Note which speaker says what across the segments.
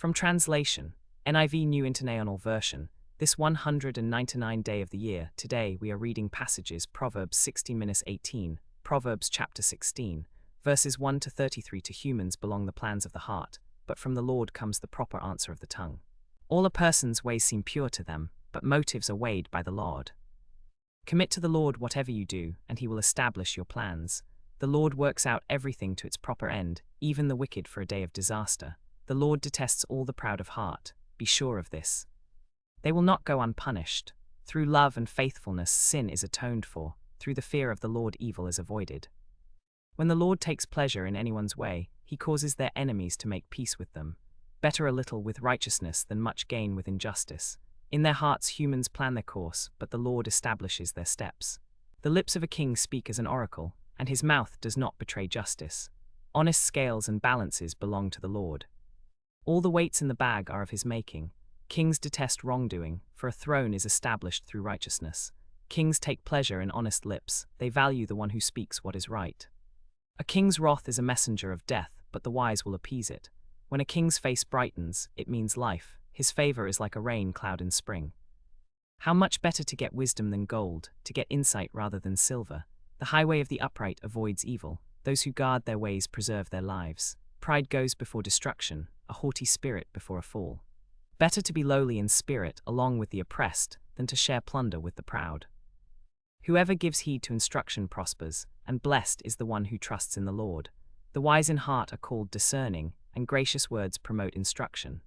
Speaker 1: From translation, NIV New International Version, this 199th day of the year, today we are reading passages Proverbs 16-18, Proverbs chapter 16, verses 1 to 33. To humans belong the plans of the heart, but from the Lord comes the proper answer of the tongue. All a person's ways seem pure to them, but motives are weighed by the Lord. Commit to the Lord whatever you do, and he will establish your plans. The Lord works out everything to its proper end, even the wicked for a day of disaster. The Lord detests all the proud of heart, be sure of this. They will not go unpunished. Through love and faithfulness sin is atoned for, through the fear of the Lord evil is avoided. When the Lord takes pleasure in anyone's way, he causes their enemies to make peace with them. Better a little with righteousness than much gain with injustice. In their hearts humans plan their course, but the Lord establishes their steps. The lips of a king speak as an oracle, and his mouth does not betray justice. Honest scales and balances belong to the Lord. All the weights in the bag are of his making. Kings detest wrongdoing, for a throne is established through righteousness. Kings take pleasure in honest lips, they value the one who speaks what is right. A king's wrath is a messenger of death, but the wise will appease it. When a king's face brightens, it means life. His favor is like a rain cloud in spring. How much better to get wisdom than gold, to get insight rather than silver. The highway of the upright avoids evil. Those who guard their ways preserve their lives. Pride goes before destruction, a haughty spirit before a fall. Better to be lowly in spirit along with the oppressed than to share plunder with the proud. Whoever gives heed to instruction prospers, and blessed is the one who trusts in the Lord. The wise in heart are called discerning, and gracious words promote instruction.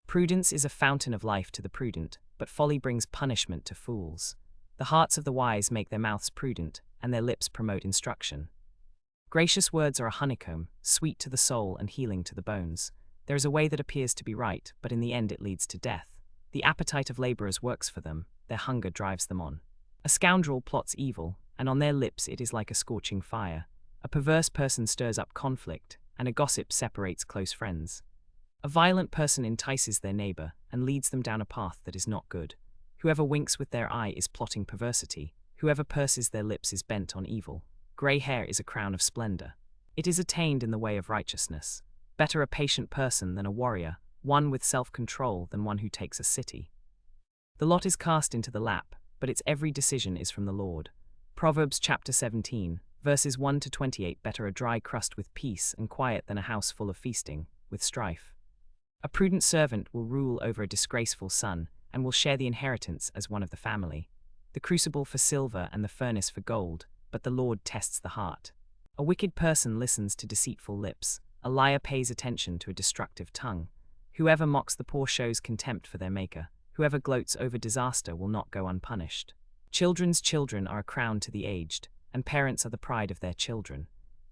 Speaker 1: Prudence is a fountain of life to the prudent, but folly brings punishment to fools. The hearts of the wise make their mouths prudent, and their lips promote instruction. Gracious words are a honeycomb, sweet to the soul and healing to the bones. There is a way that appears to be right, but in the end it leads to death. The appetite of laborers works for them, their hunger drives them on. A scoundrel plots evil, and on their lips it is like a scorching fire. A perverse person stirs up conflict, and a gossip separates close friends. A violent person entices their neighbor, and leads them down a path that is not good. Whoever winks with their eye is plotting perversity. Whoever purses their lips is bent on evil. Gray hair is a crown of splendor. It is attained in the way of righteousness. Better a patient person than a warrior, one with self-control than one who takes a city. The lot is cast into the lap, but its every decision is from the Lord. Proverbs chapter 17, verses 1 to 28. Better a dry crust with peace and quiet than a house full of feasting, with strife. A prudent servant will rule over a disgraceful son, and will share the inheritance as one of the family. The crucible for silver and the furnace for gold, but the Lord tests the heart. A wicked person listens to deceitful lips. A liar pays attention to a destructive tongue. Whoever mocks the poor shows contempt for their maker. Whoever gloats over disaster will not go unpunished. Children's children are a crown to the aged, and parents are the pride of their children.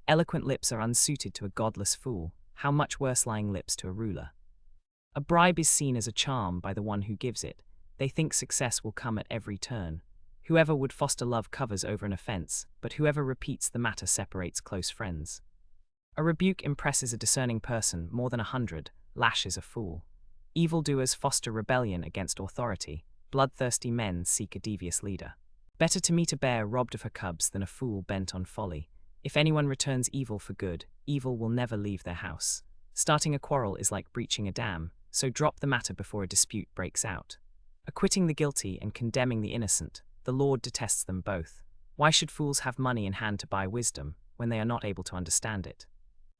Speaker 1: Eloquent lips are unsuited to a godless fool, how much worse lying lips to a ruler. A bribe is seen as a charm by the one who gives it. They think success will come at every turn. Whoever would foster love covers over an offense, but whoever repeats the matter separates close friends. A rebuke impresses a discerning person more than 100, lashes a fool. Evildoers foster rebellion against authority. Bloodthirsty men seek a devious leader. Better to meet a bear robbed of her cubs than a fool bent on folly. If anyone returns evil for good, evil will never leave their house. Starting a quarrel is like breaching a dam, so drop the matter before a dispute breaks out. Acquitting the guilty and condemning the innocent, the Lord detests them both. Why should fools have money in hand to buy wisdom, when they are not able to understand it?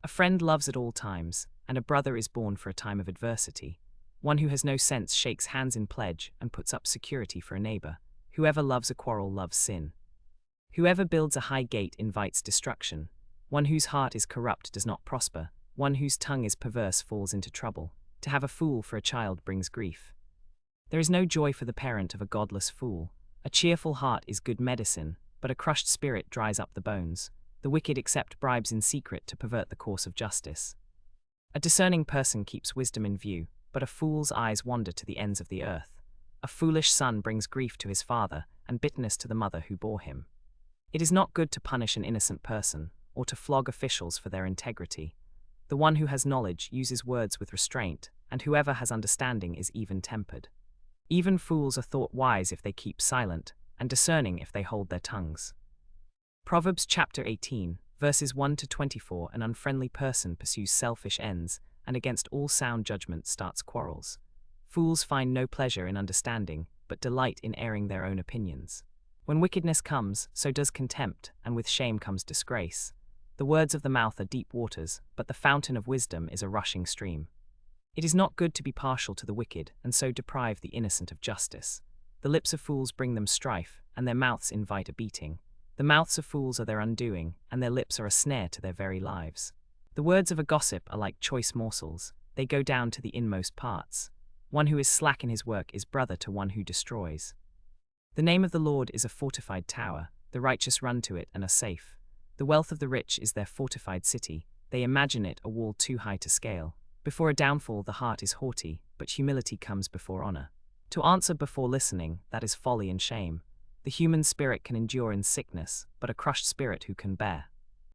Speaker 1: A friend loves at all times, and a brother is born for a time of adversity. One who has no sense shakes hands in pledge and puts up security for a neighbor. Whoever loves a quarrel loves sin. Whoever builds a high gate invites destruction. One whose heart is corrupt does not prosper. One whose tongue is perverse falls into trouble. To have a fool for a child brings grief. There is no joy for the parent of a godless fool. A cheerful heart is good medicine, but a crushed spirit dries up the bones. The wicked accept bribes in secret to pervert the course of justice. A discerning person keeps wisdom in view, but a fool's eyes wander to the ends of the earth. A foolish son brings grief to his father, and bitterness to the mother who bore him. It is not good to punish an innocent person, or to flog officials for their integrity. The one who has knowledge uses words with restraint, and whoever has understanding is even-tempered. Even fools are thought wise if they keep silent, and discerning if they hold their tongues. Proverbs chapter 18, verses 1 to 24. An unfriendly person pursues selfish ends, and against all sound judgment starts quarrels. Fools find no pleasure in understanding, but delight in airing their own opinions. When wickedness comes, so does contempt, and with shame comes disgrace. The words of the mouth are deep waters, but the fountain of wisdom is a rushing stream. It is not good to be partial to the wicked, and so deprive the innocent of justice. The lips of fools bring them strife, and their mouths invite a beating. The mouths of fools are their undoing, and their lips are a snare to their very lives. The words of a gossip are like choice morsels, they go down to the inmost parts. One who is slack in his work is brother to one who destroys. The name of the Lord is a fortified tower, the righteous run to it and are safe. The wealth of the rich is their fortified city, they imagine it a wall too high to scale. Before a downfall the heart is haughty, but humility comes before honor. To answer before listening, that is folly and shame. The human spirit can endure in sickness, but a crushed spirit who can bear?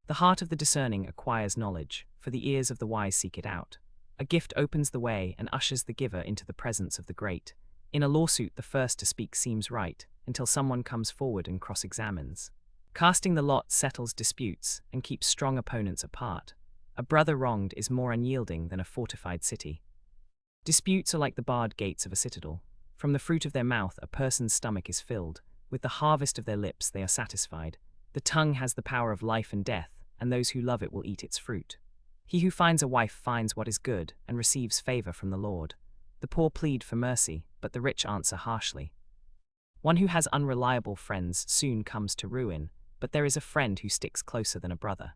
Speaker 1: The heart of the discerning acquires knowledge, for the ears of the wise seek it out. A gift opens the way and ushers the giver into the presence of the great. In a lawsuit the first to speak seems right, until someone comes forward and cross-examines. Casting the lot settles disputes, and keeps strong opponents apart. A brother wronged is more unyielding than a fortified city. Disputes are like the barred gates of a citadel. From the fruit of their mouth a person's stomach is filled, with the harvest of their lips they are satisfied. The tongue has the power of life and death, and those who love it will eat its fruit. He who finds a wife finds what is good, and receives favor from the Lord. The poor plead for mercy, but the rich answer harshly. One who has unreliable friends soon comes to ruin, but there is a friend who sticks closer than a brother.